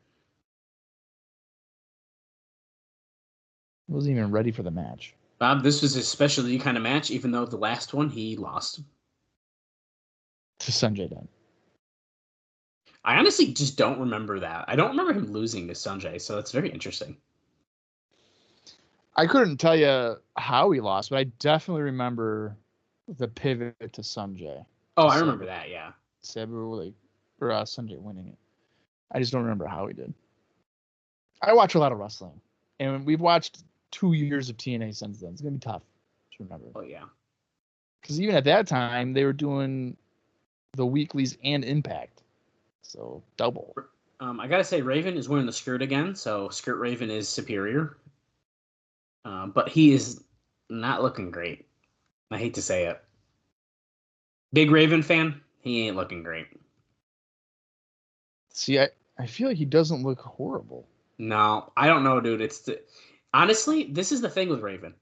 He wasn't even ready for the match. Bob, this was his specialty kind of match, even though the last one he lost. To Sanjay Dutt. I honestly just don't remember that. I don't remember him losing to Sanjay, so that's very interesting. I couldn't tell you how he lost, but I definitely remember the pivot to Sanjay. Oh, I remember that, yeah. Sanjay winning it. I just don't remember how he did. I watch a lot of wrestling, and we've watched 2 years of TNA since then. It's gonna be tough to remember. Oh yeah, because even at that time they were doing the weeklies and Impact, so double. I gotta say, Raven is wearing the skirt again, so Skirt Raven is superior. But he is not looking great. I hate to say it. Big Raven fan, he ain't looking great. See, I feel like he doesn't look horrible. No, I don't know, dude. Honestly, this is the thing with Raven.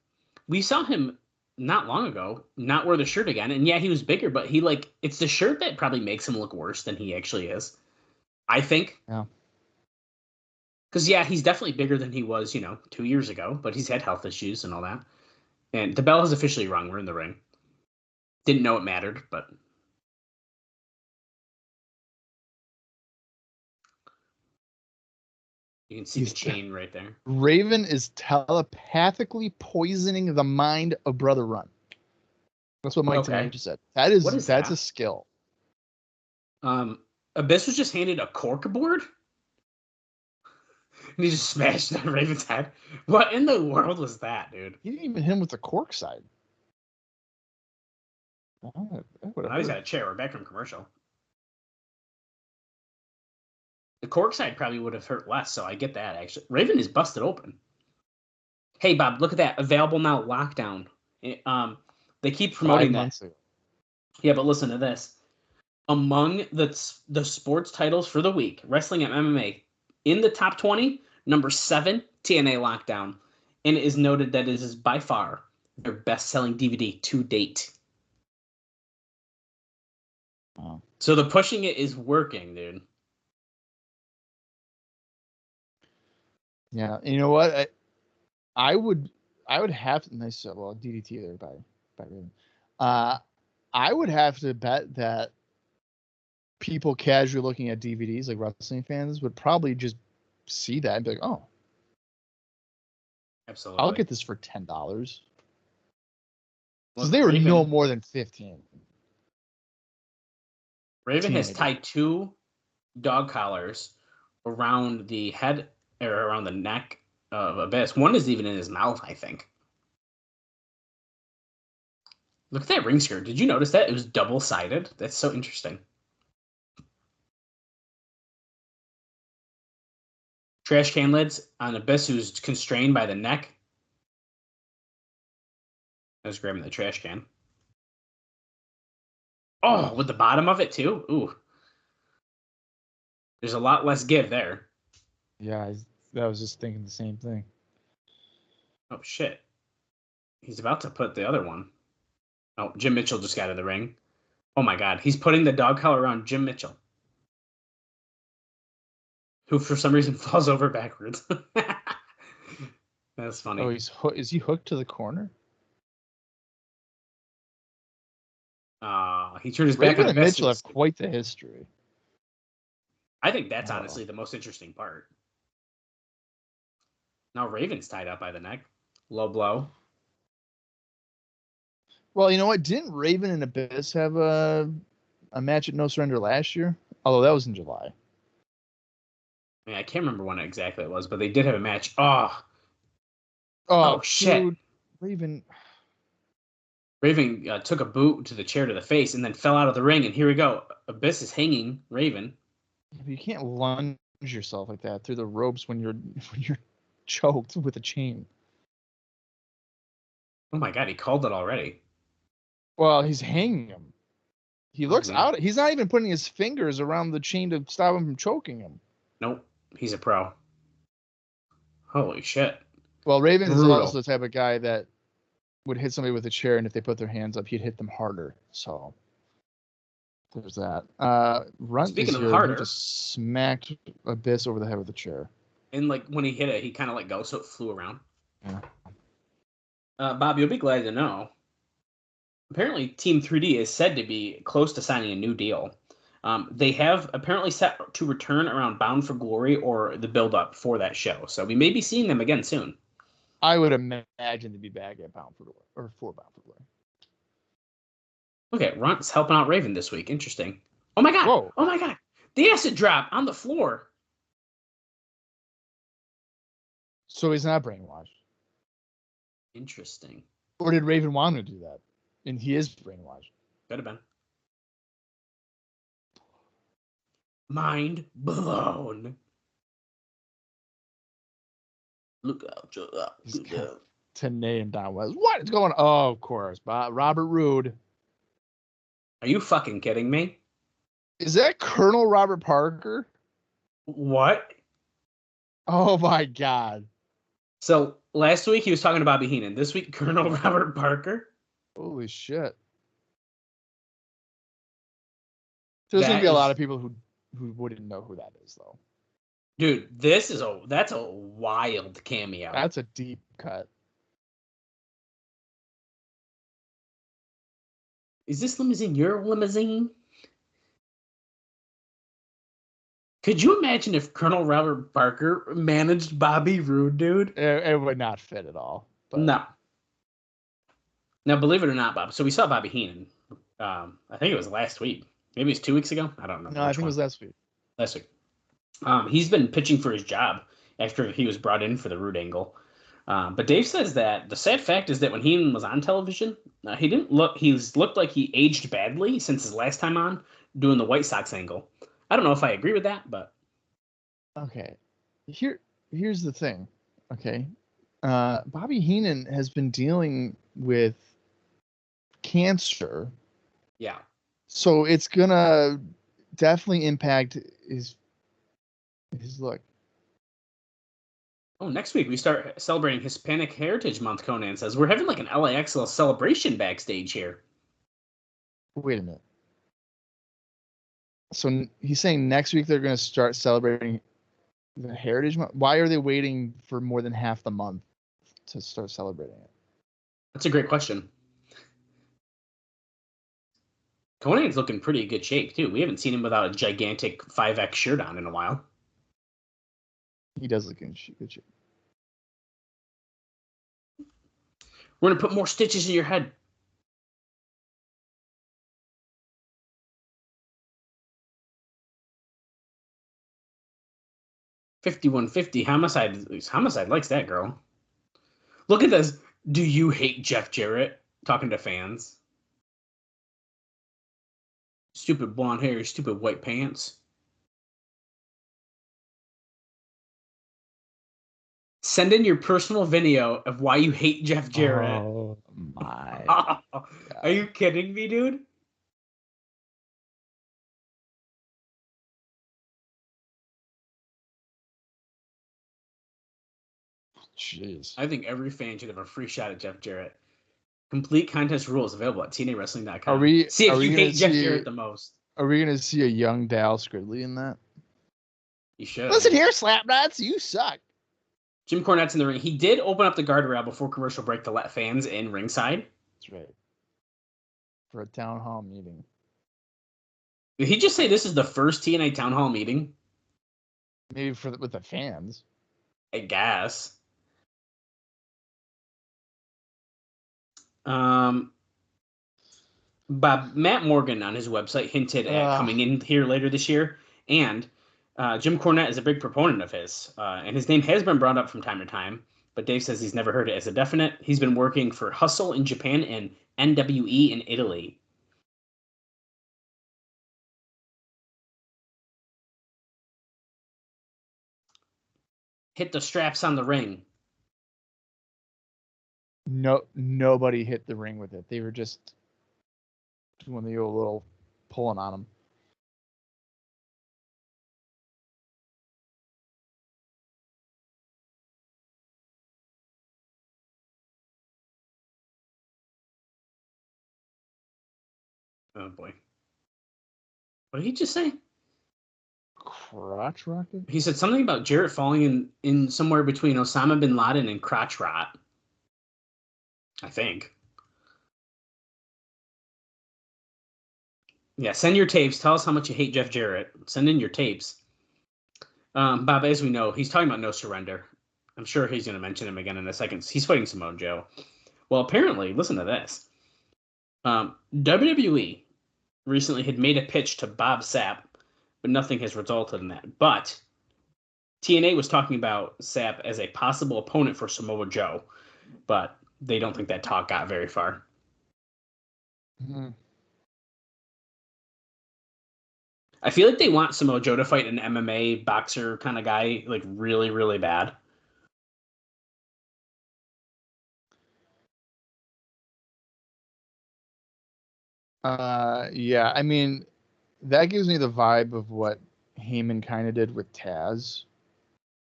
We saw him not long ago not wear the shirt again, and yeah, he was bigger, but it's the shirt that probably makes him look worse than he actually is. I think. Yeah. Because, yeah, he's definitely bigger than he was, 2 years ago, but he's had health issues and all that. And the bell has officially rung. We're in the ring. Didn't know it mattered, but... You can see the chain right there. Raven is telepathically poisoning the mind of Brother Runt. That's what Mike Tenay just said. That's a skill. Abyss was just handed a cork board, and he just smashed it on Raven's head. What in the world was that, dude? He didn't even hit him with the cork side. Now he's got a chair. We're back from commercial. The cork side probably would have hurt less, so I get that, actually. Raven is busted open. Hey, Bob, look at that. Available now, Lockdown. They keep promoting that. Yeah, but listen to this. Among the sports titles for the week, wrestling and MMA, in the top 20, number 7, TNA Lockdown. And it is noted that it is by far their best-selling DVD to date. Oh. So the pushing it is working, dude. Yeah, you know what? I would have to. Nice, well, DDT there by Raven. I would have to bet that people casually looking at DVDs, like wrestling fans, would probably just see that and be like, "Oh, absolutely, I'll get this for $10." Because well, they were no more than 15. Raven has tied 2 dog collars around the head or around the neck of Abyss. One is even in his mouth, I think. Look at that ring skirt. Did you notice that? It was double-sided. That's so interesting. Trash can lids on Abyss, who's constrained by the neck. I was grabbing the trash can. Oh, with the bottom of it, too? Ooh. There's a lot less give there. Yeah, I was just thinking the same thing. Oh, shit. He's about to put the other one. Oh, Jim Mitchell just got in the ring. Oh, my God. He's putting the dog collar around Jim Mitchell, who for some reason falls over backwards. That's funny. Oh, is he hooked to the corner? He turned his back on and Mitchell have quite the history. I think that's honestly the most interesting part. Now Raven's tied up by the neck. Low blow. Well, you know what? Didn't Raven and Abyss have a match at No Surrender last year? Although that was in July. I mean, I can't remember when exactly it was, but they did have a match. Oh shit. Dude, Raven took a boot to the chair to the face and then fell out of the ring. And here we go. Abyss is hanging Raven. You can't lunge yourself like that through the ropes when you're choked with a chain. Oh my God, he called it already. Well, he's hanging him. He looks out. He's not even putting his fingers around the chain to stop him from choking him. Nope. He's a pro. Holy shit. Well, Raven is also the type of guy that would hit somebody with a chair, and if they put their hands up, he'd hit them harder. So there's that. Runt, speaking of harder, just smacked Abyss over the head with a chair. And like when he hit it, he kind of let go, so it flew around. Yeah. Bob, you'll be glad to know. Apparently, Team 3D is said to be close to signing a new deal. They have apparently set to return around Bound for Glory or the build-up for that show. So we may be seeing them again soon. I would imagine to be back at Bound for Glory or for Bound for Glory. Okay, Runt's helping out Raven this week. Interesting. Oh my God! Whoa. Oh my God! The acid drop on the floor. So he's not brainwashed. Interesting. Or did Raven want to do that? And he is brainwashed. Could have been. Mind blown. Look out, Joe. Look out. TNA and Don West. What is going on? Oh, of course. Robert Roode. Are you fucking kidding me? Is that Colonel Robert Parker? What? Oh, my God. So last week he was talking to Bobby Heenan. This week, Colonel Robert Parker. Holy shit. There's going to be a lot of people who wouldn't know who that is, though. Dude, that's a wild cameo. That's a deep cut. Is this limousine your limousine? Could you imagine if Colonel Robert Parker managed Bobby Roode, dude? It would not fit at all. But... No. Now, believe it or not, Bob, so we saw Bobby Heenan, I think it was last week, Maybe it's 2 weeks ago. I don't know. No, I think it was last week. Last week. He's been pitching for his job after he was brought in for the Root angle. But Dave says that the sad fact is that when he was on television, he didn't look. He's looked like he aged badly since his last time on doing the White Sox angle. I don't know if I agree with that, but okay. Here's the thing. Okay, Bobby Heenan has been dealing with cancer, yeah. so it's gonna definitely impact his look. Oh, next week we start celebrating Hispanic Heritage Month, Conan says. We're having like an LAXL celebration backstage here. Wait a minute. So he's saying next week they're going to start celebrating the Heritage Month? Why are they waiting for more than half the month to start celebrating it? That's a great question. Conan's looking pretty good shape, too. We haven't seen him without a gigantic 5X shirt on in a while. He does look good shape. We're going to put more stitches in your head. $51.50. Homicide likes that girl. Look at this. Do you hate Jeff Jarrett? Talking to fans. Stupid blonde hair, stupid white pants. Send in your personal video of why you hate Jeff Jarrett. Oh my. Are you kidding me, dude? Jeez. I think every fan should have a free shot at Jeff Jarrett. Complete contest rules available at TNAWrestling.com. See if you hate Jeff Jarrett the most. Are we going to see a young Dallas Gridley in that? You should. Listen here, Slapnuts. You suck. Jim Cornette's in the ring. He did open up the guardrail before commercial break to let fans in ringside. That's right. For a town hall meeting. Did he just say this is the first TNA town hall meeting? Maybe with the fans. I guess. Matt Morgan on his website hinted at coming in here later this year, and Jim Cornette is a big proponent of his, and his name has been brought up from time to time, but Dave says he's never heard it as a definite. He's been working for Hustle in Japan and NWE in Italy. Hit the straps on the ring. No, nobody hit the ring with it. They were just doing the little pulling on them. Oh boy. What did he just say? Crotch rocket? He said something about Jarrett falling in somewhere between Osama bin Laden and crotch rot. I think. Yeah, send your tapes. Tell us how much you hate Jeff Jarrett. Send in your tapes. Bob, as we know, he's talking about No Surrender. I'm sure he's going to mention him again in a second. He's fighting Samoa Joe. Well, apparently, listen to this. WWE recently had made a pitch to Bob Sapp, but nothing has resulted in that. But TNA was talking about Sapp as a possible opponent for Samoa Joe, but they don't think that talk got very far. Mm-hmm. I feel like they want Samoa Joe to fight an MMA boxer kind of guy, like really, really bad. Yeah, I mean, that gives me the vibe of what Heyman kind of did with Taz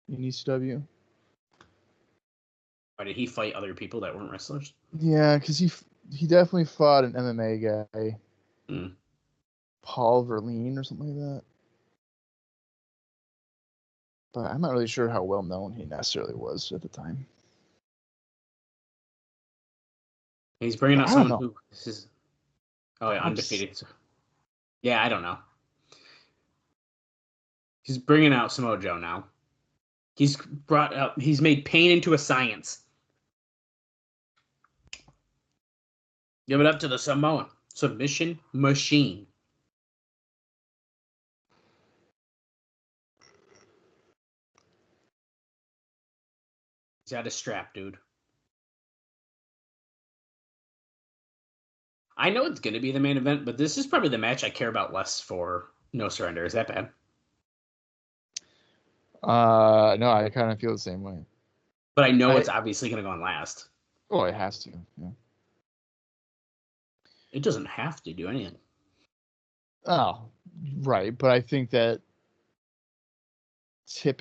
in ECW. Why did he fight other people that weren't wrestlers? Yeah, because he definitely fought an MMA guy. Paul Verlaine or something like that. But I'm not really sure how well known he necessarily was at the time. He's bringing out someone who is... Oh, yeah, undefeated. Yeah, I don't know. He's bringing out Samoa Joe now. He's made pain into a science. Give it up to the Samoan submission machine. He's got a strap, dude. I know it's going to be the main event, but this is probably the match I care about less for No Surrender. Is that bad? No, I kind of feel the same way. But I know it's obviously going to go on last. Oh, it has to. Yeah. It doesn't have to do anything. Oh, right. But I think that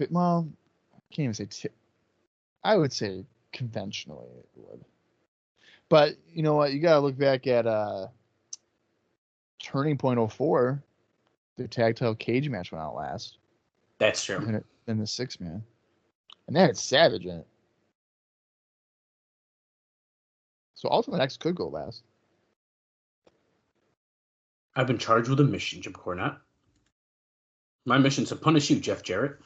well, I can't even say tip. I would say conventionally it would. But you know what? You got to look back at Turning Point 04. The tag title cage match went out last. That's true. In the 6-man. And that had Savage in it. So Ultimate X could go last. I've been charged with a mission, Jim Cornette. My mission is to punish you, Jeff Jarrett,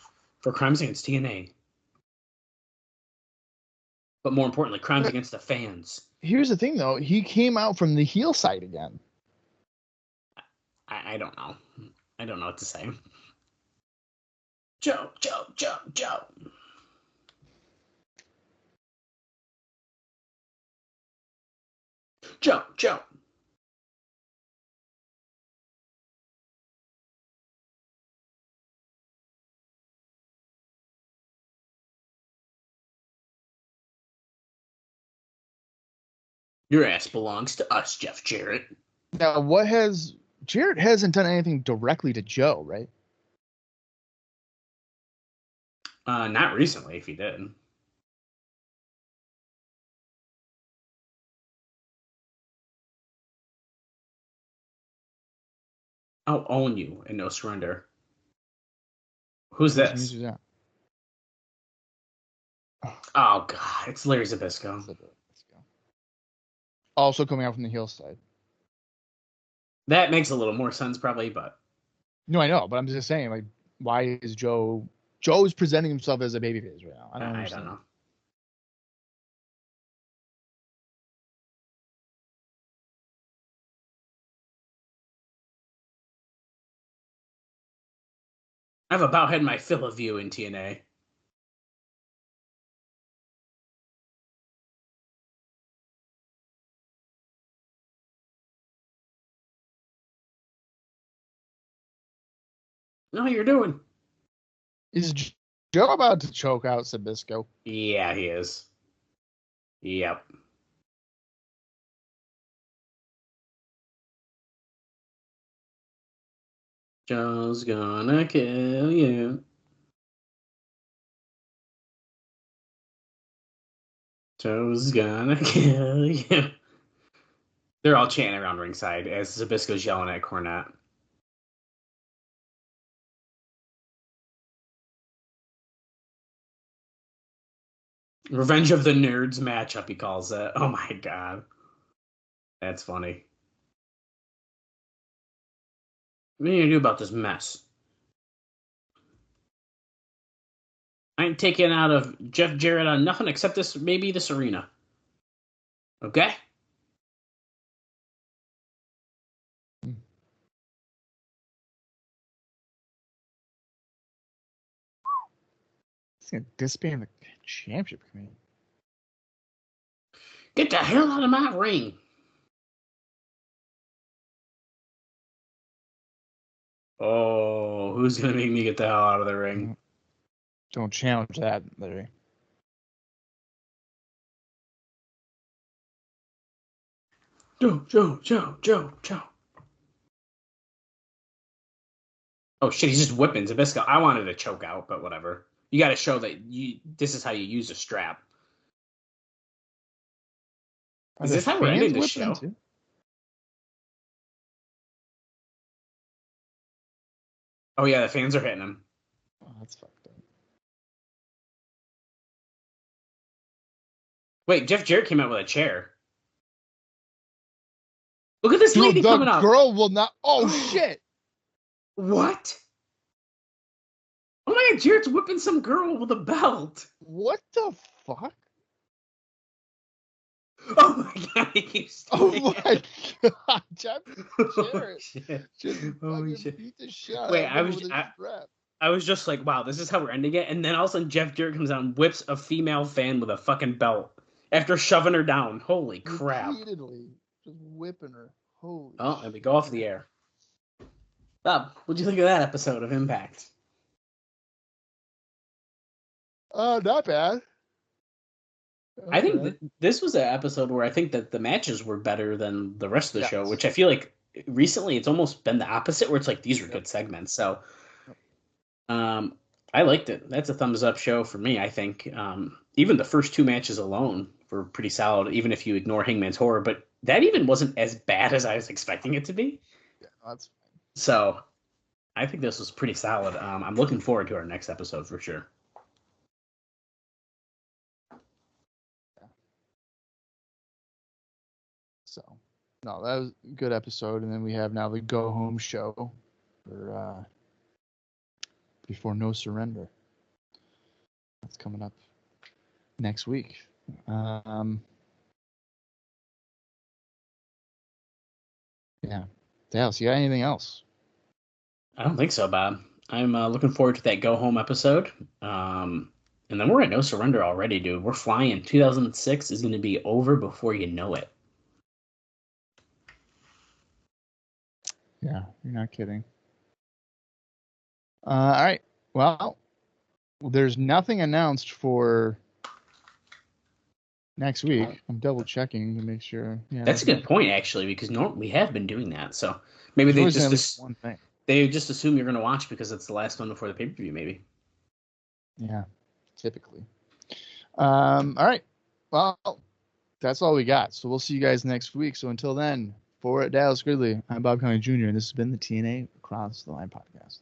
for crimes against TNA. But more importantly, crimes against the fans. Here's the thing, though. He came out from the heel side again. I don't know. I don't know what to say. Joe. Joe. Your ass belongs to us, Jeff Jarrett. Now, Jarrett hasn't done anything directly to Joe, right? Not recently, if he did. I'll own you and No Surrender. Who's this? Who's that? Oh, God. It's Larry Zbyszko. Also coming out from the heel side. That makes a little more sense, probably, but... No, I know, but I'm just saying, like, why is Joe's presenting himself as a babyface right now? I don't know. I've about had my fill of you in TNA. No, you're doing. Is Joe about to choke out Zbyszko? Yeah, he is. Yep. Joe's gonna kill you. Joe's gonna kill you. They're all chanting around ringside as Zbyszko's yelling at Cornette. Revenge of the Nerds matchup, he calls it. Oh my god. That's funny. What are you gonna do about this mess? I ain't taking out of Jeff Jarrett on nothing except maybe this arena. Okay? He's gonna disband the championship committee. Get the hell out of my ring. Oh, who's gonna make me get the hell out of the ring? Don't challenge that, Larry. Joe. Oh shit, he's just whipping Zbyszko. I wanted to choke out, but whatever. You got to show that this is how you use a strap. Is this how we're ending the show? Too? Oh yeah, the fans are hitting him. Oh, that's fucked up. Wait, Jeff Jarrett came out with a chair. Look at this lady coming up. The girl will not. Oh shit! What? Oh my god, Jarrett's whipping some girl with a belt. What the fuck? Oh my god, oh my god, Jeff Jarrett. Shit. Just Holy shit. beat the shit. Wait, I was just like, wow, this is how we're ending it. And then all of a sudden, Jeff Jarrett comes out and whips a female fan with a fucking belt after shoving her down. Holy crap. Repeatedly. Just whipping her. Holy Oh, and we go off the air. Bob, what'd you think of that episode of Impact? Not bad. I think this was an episode where I think that the matches were better than the rest of the show, which I feel like recently it's almost been the opposite, where it's like these were good segments. So I liked it. That's a thumbs up show for me, I think. Even the first two matches alone were pretty solid, even if you ignore Hangman's Horror. But that even wasn't as bad as I was expecting it to be. Yeah, that's fine. So I think this was pretty solid. I'm looking forward to our next episode for sure. So, no, that was a good episode. And then we have now the Go Home show for before No Surrender. That's coming up next week. Yeah. Dallas, you got anything else? I don't think so, Bob. I'm looking forward to that Go Home episode. And then we're at No Surrender already, dude. We're flying. 2006 is going to be over before you know it. Yeah, you're not kidding. All right. Well, there's nothing announced for next week. I'm double checking to make sure. Yeah, that's a good point, actually, because we have been doing that. So maybe they just one thing. They just assume you're going to watch because it's the last one before the pay-per-view, maybe. Yeah, typically. All right. Well, that's all we got. So we'll see you guys next week. So until then, for Dallas Gridley, I'm Bob Colling Jr., and this has been the TNA Across the Line podcast.